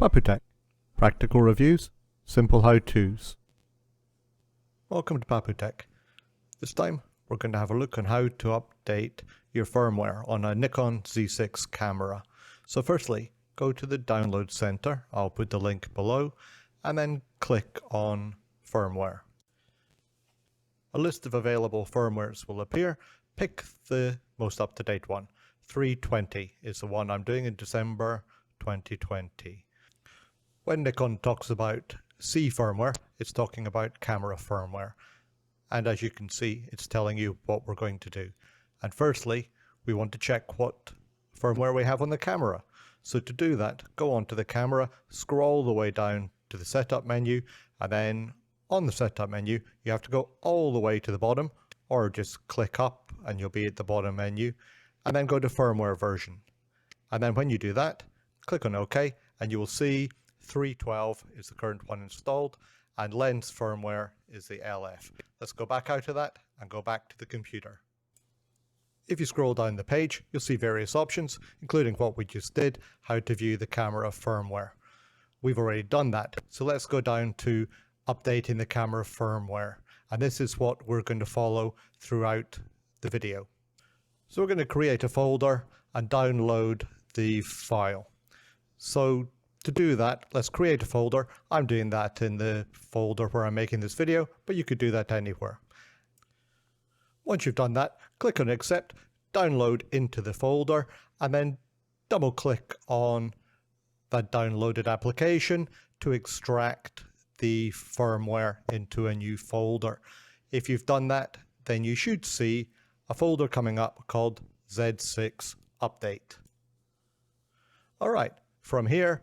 Papoo, practical reviews, simple how-tos. Welcome to Papoo. This time we're going to have a look on how to update your firmware on a Nikon Z6 camera. So firstly, go to the download center, I'll put the link below, and then click on firmware. A list of available firmwares will appear. Pick the most up-to-date one. 320 is the one I'm doing in December 2020. When Nikon talks about C firmware, it's talking about camera firmware. And as you can see, it's telling you what we're going to do. And firstly, we want to check what firmware we have on the camera. So to do that, go onto the camera, scroll the way down to the setup menu, and then on the setup menu, you have to go all the way to the bottom, or just click up and you'll be at the bottom menu, and then go to firmware version. And then when you do that, click on OK, and you will see 312 is the current one installed, and lens firmware is the LF. Let's go back out of that and go back to the computer. If you scroll down the page, you'll see various options, including what we just did, how to view the camera firmware. We've already done that, so let's go down to updating the camera firmware. And this is what we're going to follow throughout the video. So we're going to create a folder and download the file. So to do that, let's create a folder. I'm doing that in the folder where I'm making this video, but you could do that anywhere. Once you've done that, click on Accept, download into the folder, and then double click on that downloaded application to extract the firmware into a new folder. If you've done that, then you should see a folder coming up called Z6 Update. Alright, from here,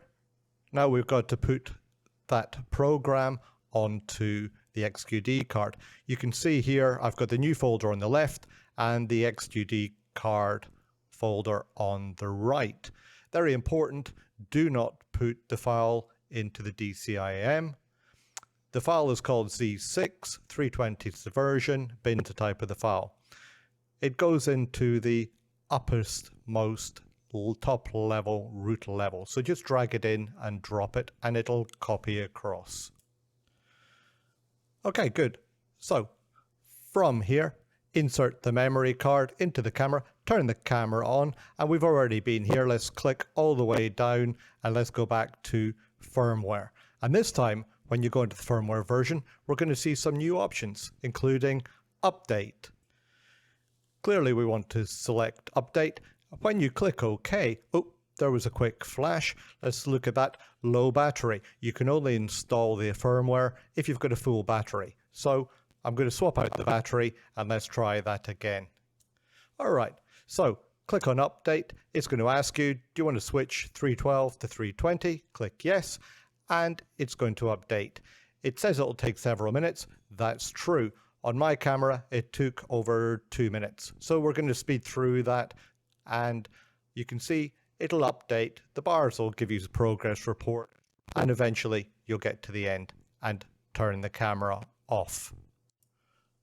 now we've got to put that program onto the XQD card. You can see here I've got the new folder on the left and the XQD card folder on the right. Very important, do not put the file into the DCIM. The file is called Z6, 320 is the version, bin to type of the file. It goes into the uppermost top level root level. So just drag it in and drop it and it'll copy across. Okay, good. So from here, insert the memory card into the camera, turn the camera on, and we've already been here. Let's click all the way down and let's go back to firmware. And this time, when you go into the firmware version, we're going to see some new options, including update. Clearly we want to select update. When you click OK, oh, there was a quick flash. Let's look at that. Low battery. You can only install the firmware if you've got a full battery. So I'm going to swap out the battery and let's try that again. All right, so click on update. It's going to ask you, do you want to switch 312 to 320? Click yes, and it's going to update. It says it'll take several minutes. That's true. On my camera, it took over 2 minutes. So we're going to speed through that. And you can see it'll update, the bars will give you a progress report, and eventually you'll get to the end and turn the camera off.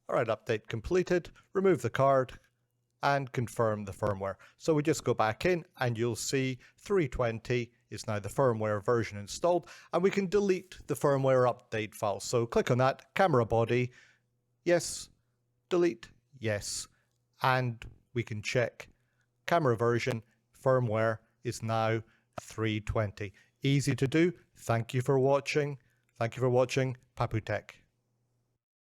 Alright, update completed, remove the card and confirm the firmware. So we just go back in and you'll see 320 is now the firmware version installed, and we can delete the firmware update file. So click on that, camera body, yes, delete, yes, and we can check camera version firmware is now 320. Easy to do. Thank you for watching. Papoo.